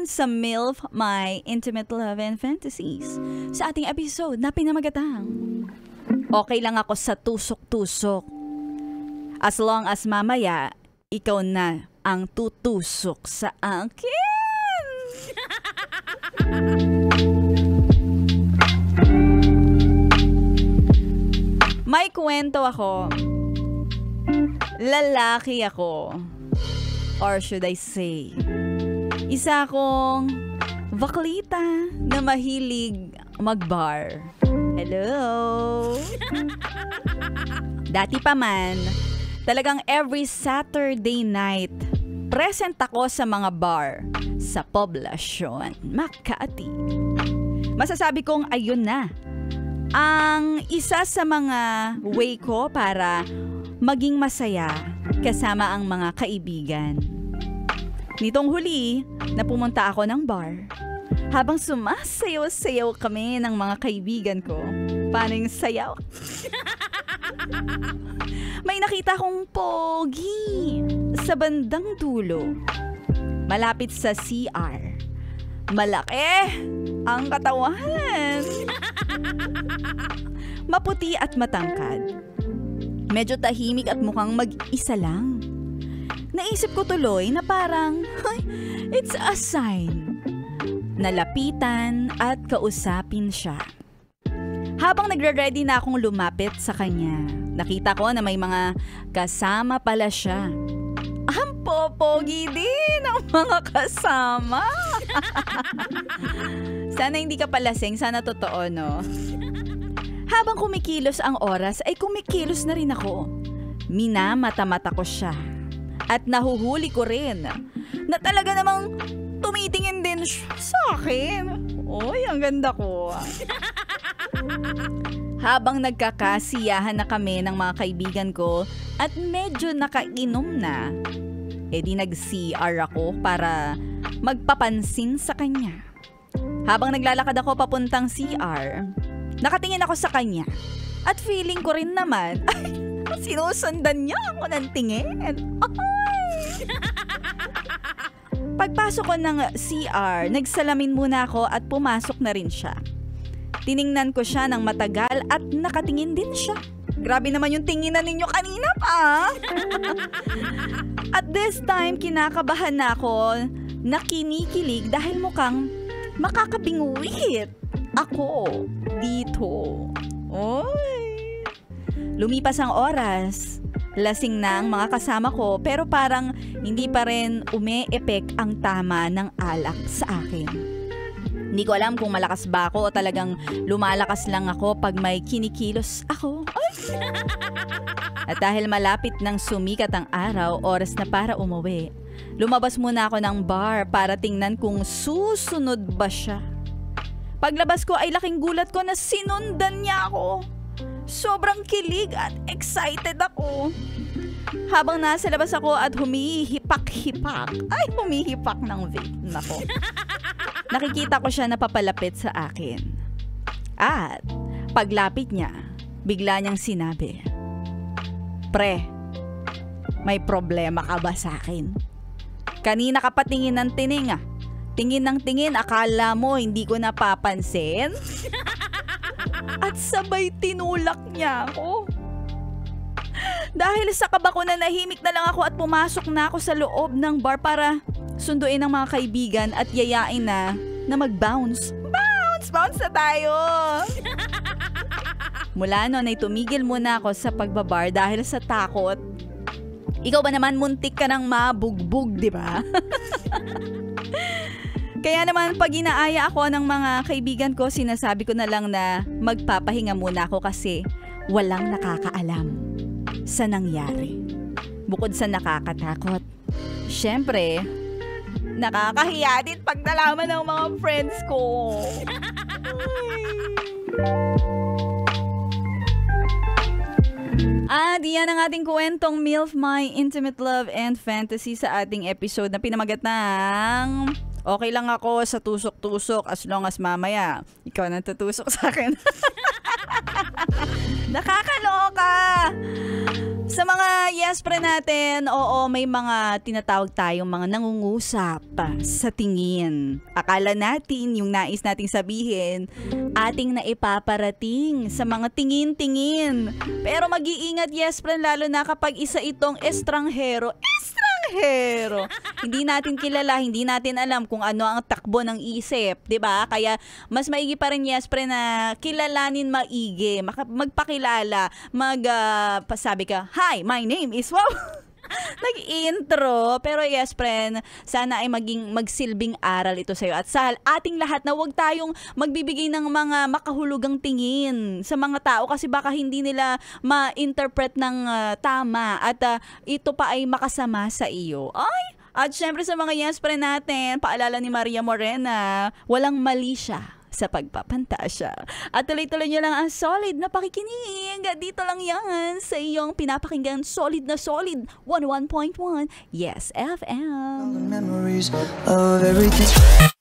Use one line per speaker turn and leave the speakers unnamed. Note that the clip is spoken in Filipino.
naman sa MILF, My Intimate Love and Fantasies. Sa ating episode na pinamagatang, okay lang ako sa tusok-tusok. As long as mamaya, ikaw na ang tutusok sa akin. May kwento ako. Lalaki ako. Or should I say, isa akong baklita na mahilig mag-bar. Hello! Dati pa man, talagang every Saturday night, present ako sa mga bar sa poblasyon, Makati. Masasabi kong ayun na, ang isa sa mga way ko para maging masaya kasama ang mga kaibigan. Nitong huli, na pumunta ako ng bar. Habang sumasayaw-sayaw kami ng mga kaibigan ko. Paano yung sayaw? May nakita kong pogi sa bandang dulo. Malapit sa CR. Malaki ang katawan. Maputi at matangkad. Medyo tahimik at mukhang mag-isa lang. Naisip ko tuloy na parang, it's a sign. Nalapitan at kausapin siya. Habang nagre-ready na akong lumapit sa kanya, nakita ko na may mga kasama pala siya. Ang popogi din ang mga kasama. Sana hindi ka palasing, sana totoo, no? Habang kumikilos ang oras, ay kumikilos na rin ako. Minamata-mata ko siya. At nahuhuli ko rin na talaga namang tumitingin din siya sa akin. Oy, ang ganda ko. Habang nagkakasiyahan na kami ng mga kaibigan ko at medyo nakainom na, edi nag-CR ako para magpapansin sa kanya. Habang naglalakad ako papuntang CR, nakatingin ako sa kanya at feeling ko rin naman, sinusundan niya ako ng tingin. Pagpasok ko ng CR, nagsalamin muna ako at pumasok na rin siya. Tiningnan ko siya ng matagal at nakatingin din siya. Grabe naman yung tinginan ninyo kanina pa. At this time, kinakabahan na ako na kinikilig dahil mukhang makakabinguit ako dito. Oy! Lumipas ang oras. Lasing na ang mga kasama ko pero parang hindi pa rin umi-epek ang tama ng alak sa akin. Hindi ko alam kung malakas ba ako o talagang lumalakas lang ako pag may kinikilos ako. Ay! At dahil malapit nang sumikat ang araw, oras na para umuwi, lumabas muna ako ng bar para tingnan kung susunod ba siya. Paglabas ko ay laking gulat ko na sinundan niya ako. Sobrang kilig at excited ako. Habang nasa labas ako at humihipak-hipak. Ay, humihipak ng vape. Nako. Nakikita ko siya na papalapit sa akin. At paglapit niya, bigla niyang sinabi, "Pre, may problema ka ba sa akin? Kanina ka pa tingin ng tining ah. Tingin ng tingin, akala mo hindi ko napapansin?" At sabay tinulak niya ako. Dahil sa kaba ko na nahimik na lang ako at pumasok na ako sa loob ng bar para sunduin ang mga kaibigan at yayain na mag-bounce. Bounce na tayo! Mula noon ay tumigil muna ako sa pagbabar dahil sa takot. Ikaw ba naman muntik ka ng mabugbog, di ba? Kaya naman pag inaaya ako ng mga kaibigan ko, sinasabi ko na lang na magpapahinga muna ako kasi walang nakakaalam sa nangyari. Bukod sa nakakatakot, syempre, nakakahiya din pag nalaman ng mga friends ko. Diyan ang ating kwentong MILF, My Intimate Love and Fantasy sa ating episode na pinamagat ng okay lang ako sa tusok-tusok as long as mamaya ikaw nang tutusok sa akin. Nakakaloka! Sa mga yes pre natin, oo, may mga tinatawag tayong mga nangungusap sa tingin. Akala natin yung nais nating sabihin, ating naipaparating sa mga tingin-tingin. Pero mag-iingat yes pre, lalo na kapag isa itong estranghero. Hindi natin kilala, hindi natin alam kung ano ang takbo ng isip, 'di ba? Kaya mas maigi pa rin yes pre na kilalanin maigi, magpakilala, pasabi ka, "Hi, my name is wow." Nag-intro. Pero yes, friend, sana ay magsilbing aral ito sa'yo. At sa ating lahat na huwag tayong magbibigay ng mga makahulugang tingin sa mga tao kasi baka hindi nila ma-interpret ng tama at ito pa ay makasama sa iyo. Ay! At syempre sa mga yes, friend natin, paalala ni Maria Morena, walang mali siya sa pagpapantasya. At tuloy-tuloy nyo lang ang solid na pakikinig. Dito lang yan sa iyong pinapakinggan solid na solid 101.1 Yes FM.
Memories of everything.